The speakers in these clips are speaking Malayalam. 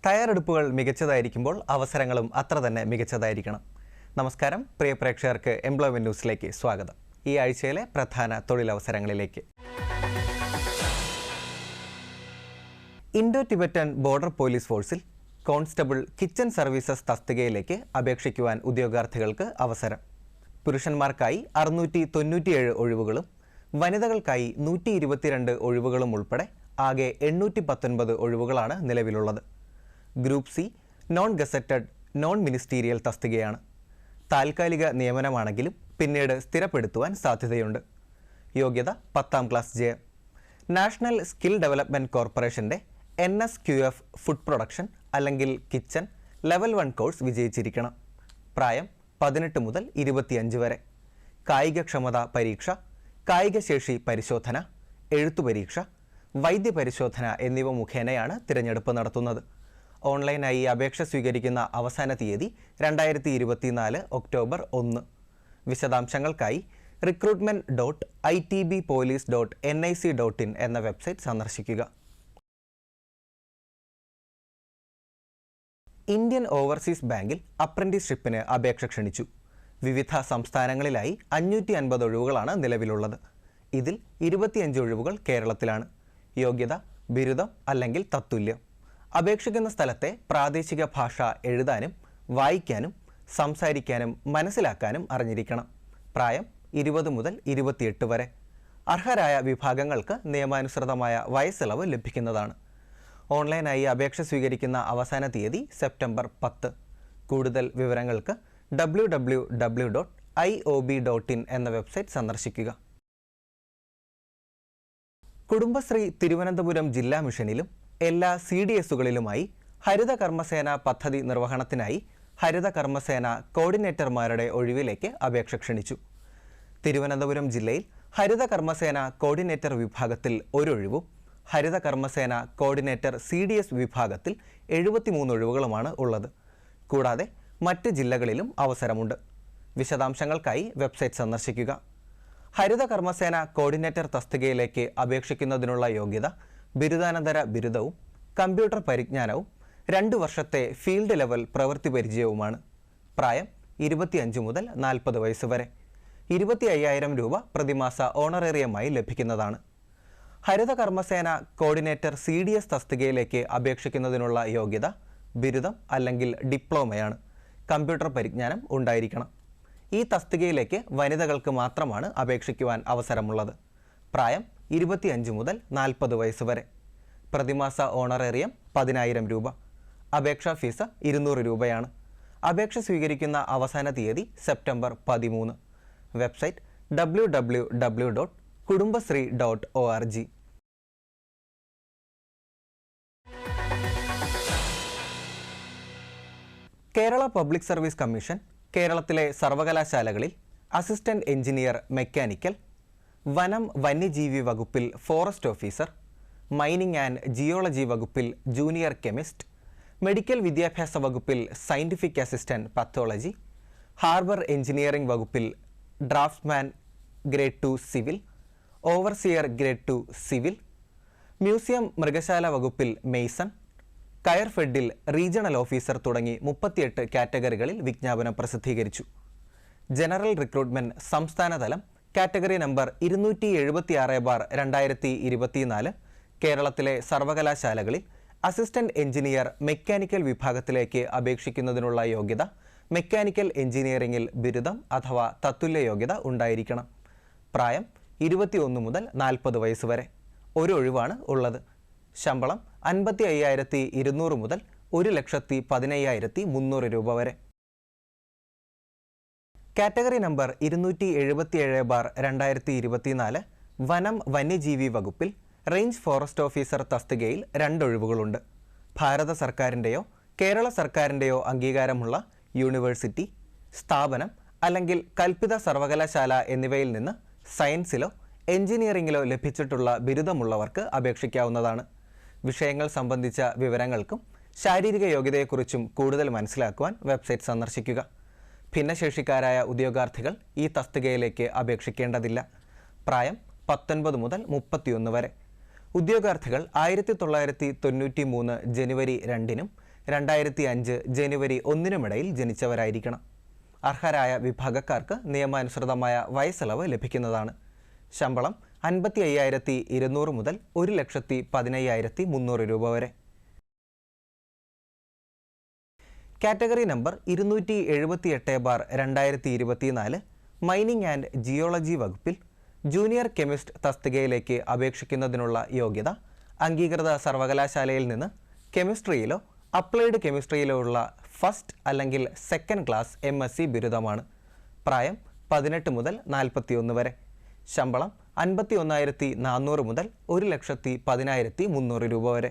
തയ്യാറെടുപ്പുകൾ മികച്ചതായിരിക്കുമ്പോൾ അവസരങ്ങളും അത്ര തന്നെ മികച്ചതായിരിക്കണം. നമസ്കാരം, പ്രിയ പ്രേക്ഷകർക്ക് എംപ്ലോയ്മെന്റ് ന്യൂസിലേക്ക് സ്വാഗതം. ഈ ആഴ്ചയിലെ പ്രധാന തൊഴിലവസരങ്ങളിലേക്ക്. ഇൻഡോ ടിബറ്റൻ ബോർഡർ പോലീസ് ഫോഴ്സിൽ കോൺസ്റ്റബിൾ കിച്ചൺ സർവീസസ് തസ്തികയിലേക്ക് അപേക്ഷിക്കുവാൻ ഉദ്യോഗാർത്ഥികൾക്ക് അവസരം. പുരുഷന്മാർക്കായി 697 ഒഴിവുകളും വനിതകൾക്കായി 122 ഒഴിവുകളും ഉൾപ്പെടെ ആകെ 819 ഒഴിവുകളാണ് നിലവിലുള്ളത്. Group C non gazetted non ministerial തസ്തികയാണ്. താൽക്കാലിക നിയമനമാണെങ്കിലും പിന്നീട് സ്ഥിരപ്പെടുത്തുവാൻ സാധ്യതയുണ്ട്. യോഗ്യത 10ാം ക്ലാസ് ജയം. നാഷണൽ സ്കിൽ ഡെവലപ്മെൻറ്റ് കോർപ്പറേഷൻ്റെ NSQF ഫുഡ് പ്രൊഡക്ഷൻ അല്ലെങ്കിൽ കിച്ചൺ ലെവൽ 1 കോഴ്സ് വിജയിച്ചിരിക്കണം. പ്രായം 18 മുതൽ 25 വരെ. കായികക്ഷമത പരീക്ഷ, കായികശേഷി പരിശോധന, എഴുത്തു പരീക്ഷ, വൈദ്യപരിശോധന എന്നിവ മുഖേനയാണ് തിരഞ്ഞെടുപ്പ് നടത്തുന്നത്. ഓൺലൈനായി അപേക്ഷ സ്വീകരിക്കുന്ന അവസാന തീയതി 2024 ഒക്ടോബർ 1. വിശദാംശങ്ങൾക്കായി recruitment.itbpolice.nic.in എന്ന വെബ്സൈറ്റ് സന്ദർശിക്കുക. ഇന്ത്യൻ ഓവർസീസ് ബാങ്കിൽ അപ്രന്റീസ്ഷിപ്പിന് അപേക്ഷ ക്ഷണിച്ചു. വിവിധ സംസ്ഥാനങ്ങളിലായി 550 ഒഴിവുകളാണ് നിലവിലുള്ളത്. ഇതിൽ 25 ഒഴിവുകൾ കേരളത്തിലാണ്. യോഗ്യത ബിരുദം അല്ലെങ്കിൽ തത്തുല്യം. അപേക്ഷിക്കുന്ന സ്ഥലത്തെ പ്രാദേശിക ഭാഷ എഴുതാനും വായിക്കാനും സംസാരിക്കാനും മനസ്സിലാക്കാനും അറിഞ്ഞിരിക്കണം. പ്രായം 20 മുതൽ 28 വരെ. അർഹരായ വിഭാഗങ്ങൾക്ക് നിയമാനുസൃതമായ വയസ്സിളവ് ലഭിക്കുന്നതാണ്. ഓൺലൈനായി അപേക്ഷ സ്വീകരിക്കുന്ന അവസാന തീയതി സെപ്റ്റംബർ 10. കൂടുതൽ വിവരങ്ങൾക്ക് www.iob.in എന്ന വെബ്സൈറ്റ് സന്ദർശിക്കുക. കുടുംബശ്രീ തിരുവനന്തപുരം ജില്ലാ മിഷനിലും എല്ലാ CDSകളിലുമായി ഹരിത കർമ്മസേന പദ്ധതി നിർവഹണത്തിനായി ഹരിത കർമ്മസേന കോർഡിനേറ്റർമാരുടെ ഒഴിവിലേക്ക് അപേക്ഷ ക്ഷണിച്ചു. തിരുവനന്തപുരം ജില്ലയിൽ ഹരിത കർമ്മസേന കോർഡിനേറ്റർ വിഭാഗത്തിൽ 1 ഒഴിവും ഹരിത കർമ്മസേന കോർഡിനേറ്റർ CDS വിഭാഗത്തിൽ 73 ഒഴിവുകളുമാണ് ഉള്ളത്. കൂടാതെ മറ്റ് ജില്ലകളിലും അവസരമുണ്ട്. വിശദാംശങ്ങൾക്കായി വെബ്സൈറ്റ് സന്ദർശിക്കുക. ഹരിത കർമ്മസേന കോർഡിനേറ്റർ തസ്തികയിലേക്ക് അപേക്ഷിക്കുന്നതിനുള്ള യോഗ്യത ബിരുദാനന്തര ബിരുദവും കമ്പ്യൂട്ടർ പരിജ്ഞാനവും 2 വർഷത്തെ ഫീൽഡ് ലെവൽ പ്രവൃത്തി പരിചയവുമാണ്. പ്രായം 25 മുതൽ 40 വയസ്സ് വരെ. 25,000 രൂപ പ്രതിമാസ ഓണറേറിയമായി ലഭിക്കുന്നതാണ്. ഹരിത കർമ്മസേന കോർഡിനേറ്റർ CDS തസ്തികയിലേക്ക് അപേക്ഷിക്കുന്നതിനുള്ള യോഗ്യത ബിരുദം അല്ലെങ്കിൽ ഡിപ്ലോമയാണ്. കമ്പ്യൂട്ടർ പരിജ്ഞാനം ഉണ്ടായിരിക്കണം. ഈ തസ്തികയിലേക്ക് വനിതകൾക്ക് മാത്രമാണ് അപേക്ഷിക്കുവാൻ അവസരമുള്ളത്. പ്രായം 25 മുതൽ 40 വയസ്സ് വരെ. പ്രതിമാസ ഓണറേറിയം 10,000 രൂപ. അപേക്ഷാ ഫീസ് 200 രൂപയാണ്. അപേക്ഷ സ്വീകരിക്കുന്ന അവസാന തീയതി September 13. Website www.kudumbasri.org. Kerala public service commission കേരളത്തിലെ സർവകലാശാലകളിൽ അസിസ്റ്റന്റ് എഞ്ചിനീയർ മെക്കാനിക്കൽ, വനം വന്യജീവി വകുപ്പിൽ forest officer, mining and geology വകുപ്പിൽ ജൂനിയർ കെമിസ്റ്റ്, മെഡിക്കൽ വിദ്യാഭ്യാസ വകുപ്പിൽ scientific assistant pathology, harbour engineering വകുപ്പിൽ draftsman grade 2 civil, overseer grade 2 civil, museum മൃഗശാല വകുപ്പിൽ മെയ്സൺ, കയർഫെഡിൽ റീജിയണൽ ഓഫീസർ തുടങ്ങി 38 കാറ്റഗറികളിൽ വിജ്ഞാപനം പ്രസിദ്ധീകരിച്ചു. ജനറൽ റിക്രൂട്ട്മെന്റ് സംസ്ഥാനതലം കാറ്റഗറി നമ്പർ 276/2024 കേരളത്തിലെ സർവകലാശാലകളിൽ അസിസ്റ്റന്റ് എഞ്ചിനീയർ മെക്കാനിക്കൽ വിഭാഗത്തിലേക്ക് അപേക്ഷിക്കുന്നതിനുള്ള യോഗ്യത മെക്കാനിക്കൽ എഞ്ചിനീയറിംഗിൽ ബിരുദം അഥവാ തത്തുല്യ യോഗ്യത ഉണ്ടായിരിക്കണം. പ്രായം 21 മുതൽ 40 വയസ്സ് വരെ. 1 ഒഴിവാണ് ഉള്ളത്. ശമ്പളം 55,200 മുതൽ 1,15,300 രൂപ വരെ. കാറ്റഗറി നമ്പർ 277/2024 വനം വന്യജീവി വകുപ്പിൽ റേഞ്ച് ഫോറസ്റ്റ് ഓഫീസർ തസ്തികയിൽ 2 ഒഴിവുകളുണ്ട്. ഭാരത സർക്കാരിൻ്റെയോ കേരള സർക്കാരിൻ്റെയോ അംഗീകാരമുള്ള യൂണിവേഴ്സിറ്റി, സ്ഥാപനം അല്ലെങ്കിൽ കൽപ്പിത സർവകലാശാല എന്നിവയിൽ നിന്ന് സയൻസിലോ എഞ്ചിനീയറിംഗിലോ ലഭിച്ചിട്ടുള്ള ബിരുദമുള്ളവർക്ക് അപേക്ഷിക്കാവുന്നതാണ്. വിഷയങ്ങൾ സംബന്ധിച്ച വിവരങ്ങൾക്കും ശാരീരിക യോഗ്യതയെക്കുറിച്ചും കൂടുതൽ മനസ്സിലാക്കുവാൻ വെബ്സൈറ്റ് സന്ദർശിക്കുക. ഭിന്നശേഷിക്കാരായ ഉദ്യോഗാർത്ഥികൾ ഈ തസ്തികയിലേക്ക് അപേക്ഷിക്കേണ്ടതില്ല. പ്രായം 19 മുതൽ 31 വരെ. ഉദ്യോഗാർത്ഥികൾ 1993 ജനുവരി 2-നും 2005 ജനുവരി 1 ജനിച്ചവരായിരിക്കണം. അർഹരായ വിഭാഗക്കാർക്ക് നിയമാനുസൃതമായ വയസ്സിളവ് ലഭിക്കുന്നതാണ്. ശമ്പളം 55,200 മുതൽ 1,15,300 രൂപ വരെ. Category number 278/2024 mining and geology വകുപ്പിൽ ജൂനിയർ കെമിസ്റ്റ് തസ്തികയിലേക്ക് അപേക്ഷിക്കുന്നതിനുള്ള യോഗ്യത അംഗീകൃത സർവകലാശാലയിൽ നിന്ന് കെമിസ്ട്രിയിലോ അപ്ലൈഡ് കെമിസ്ട്രിയിലോ ഉള്ള ഫസ്റ്റ് അല്ലെങ്കിൽ സെക്കൻഡ് ക്ലാസ് MSc ബിരുദമാണ്. പ്രായം 18 മുതൽ 41 വരെ. ശമ്പളം 51,400 മുതൽ 1,10,300 രൂപ വരെ.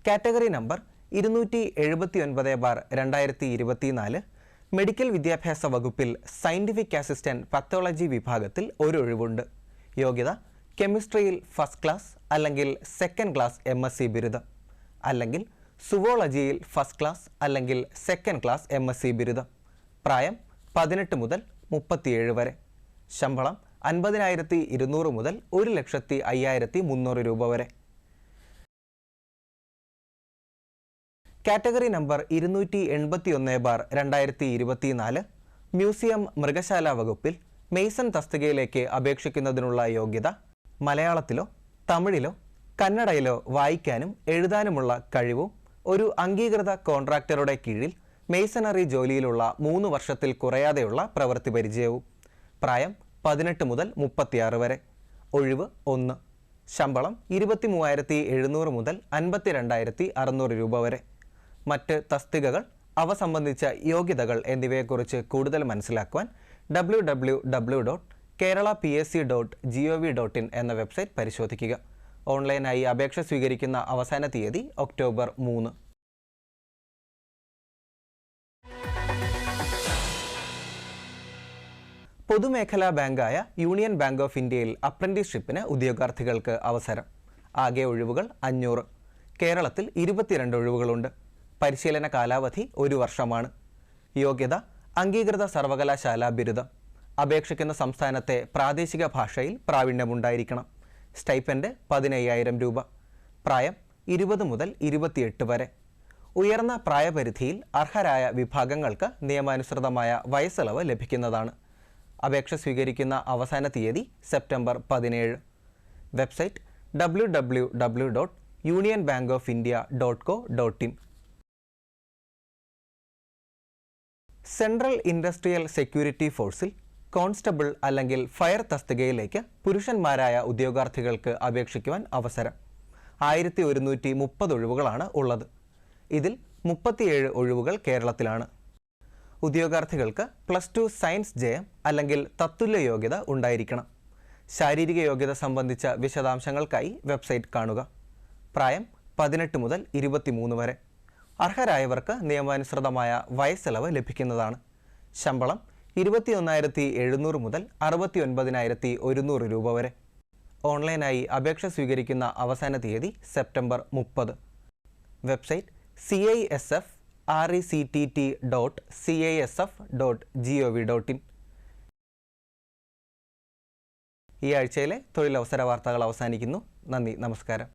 കാറ്റഗറി നമ്പർ 279/2024 മെഡിക്കൽ വിദ്യാഭ്യാസ വകുപ്പിൽ സയൻറ്റിഫിക് അസിസ്റ്റന്റ് പത്തോളജി വിഭാഗത്തിൽ ഒരു ഒഴിവുണ്ട്. യോഗ്യത കെമിസ്ട്രിയിൽ ഫസ്റ്റ് ക്ലാസ് അല്ലെങ്കിൽ സെക്കൻഡ് ക്ലാസ് MSc ബിരുദം, അല്ലെങ്കിൽ സുവോളജിയിൽ ഫസ്റ്റ് ക്ലാസ് അല്ലെങ്കിൽ സെക്കൻഡ് ക്ലാസ് MSc ബിരുദം. പ്രായം 18 മുതൽ 37 വരെ. ശമ്പളം 50,200 മുതൽ 1,05,300 രൂപ വരെ. കാറ്റഗറി നമ്പർ 281/2024 മ്യൂസിയം മൃഗശാല വകുപ്പിൽ മെയ്സൺ തസ്തികയിലേക്ക് അപേക്ഷിക്കുന്നതിനുള്ള യോഗ്യത മലയാളത്തിലോ തമിഴിലോ കന്നഡയിലോ വായിക്കാനും എഴുതാനുമുള്ള കഴിവും ഒരു അംഗീകൃത കോൺട്രാക്ടറുടെ കീഴിൽ മെയ്സണറി ജോലിയിലുള്ള 3 വർഷത്തിൽ കുറയാതെയുള്ള പ്രവൃത്തി പരിചയവും. പ്രായം 18 മുതൽ 36 വരെ. ഒഴിവ് 1. ശമ്പളം 23,700 മുതൽ 52,600 രൂപ വരെ. മറ്റ് തസ്തികകൾ, അവ സംബന്ധിച്ച യോഗ്യതകൾ എന്നിവയെക്കുറിച്ച് കൂടുതൽ മനസ്സിലാക്കുവാൻ www.keralapsc.gov.in എന്ന വെബ്സൈറ്റ് പരിശോധിക്കുക. ഓൺലൈനായി അപേക്ഷ സ്വീകരിക്കുന്ന അവസാന തീയതി ഒക്ടോബർ 3. പൊതുമേഖലാ ബാങ്കായ യൂണിയൻ ബാങ്ക് ഓഫ് ഇന്ത്യയിൽ അപ്രന്റീസ്ഷിപ്പിന് ഉദ്യോഗാർത്ഥികൾക്ക് അവസരം. ആകെ ഒഴിവുകൾ 500. കേരളത്തിൽ 22 ഒഴിവുകളുണ്ട്. പരിശീലന കാലാവധി 1 വർഷമാണ്. യോഗ്യത അംഗീകൃത സർവകലാശാല ബിരുദം. അപേക്ഷിക്കുന്ന സംസ്ഥാനത്തെ പ്രാദേശിക ഭാഷയിൽ പ്രാവീണ്യമുണ്ടായിരിക്കണം. സ്റ്റൈപ്പൻഡ് 15,000 രൂപ. പ്രായം 20 മുതൽ 28 വരെ. ഉയർന്ന പ്രായപരിധിയിൽ അർഹരായ വിഭാഗങ്ങൾക്ക് നിയമാനുസൃതമായ വയസ്സിളവ് ലഭിക്കുന്നതാണ്. അപേക്ഷ സ്വീകരിക്കുന്ന അവസാന തീയതി September 17. Website www.unionbankofindia.co.in. Central industrial security ഫോഴ്സിൽ കോൺസ്റ്റബിൾ അല്ലെങ്കിൽ ഫയർ തസ്തികയിലേക്ക് പുരുഷന്മാരായ ഉദ്യോഗാർത്ഥികൾക്ക് അപേക്ഷിക്കുവാൻ അവസരം. 1,130 ഒഴിവുകളാണ് ഉള്ളത്. ഇതിൽ 37 ഒഴിവുകൾ കേരളത്തിലാണ്. ഉദ്യോഗാർത്ഥികൾക്ക് +2 സയൻസ് ജയം അല്ലെങ്കിൽ തത്തുല്യ യോഗ്യത ഉണ്ടായിരിക്കണം. ശാരീരിക യോഗ്യത സംബന്ധിച്ച വിശദാംശങ്ങൾക്കായി വെബ്സൈറ്റ് കാണുക. പ്രായം 18 മുതൽ 23 വരെ. അർഹരായവർക്ക് നിയമാനുസൃതമായ വയസ്സിളവ് ലഭിക്കുന്നതാണ്. ശമ്പളം 21,700 മുതൽ 69,100 രൂപ വരെ. ഓൺലൈനായി അപേക്ഷ സ്വീകരിക്കുന്ന അവസാന തീയതി സെപ്റ്റംബർ 30. Website CISFRECTT.CISF.gov.in. ഈ ആഴ്ചയിലെ തൊഴിലവസര വാർത്തകൾ അവസാനിക്കുന്നു. നന്ദി, നമസ്കാരം.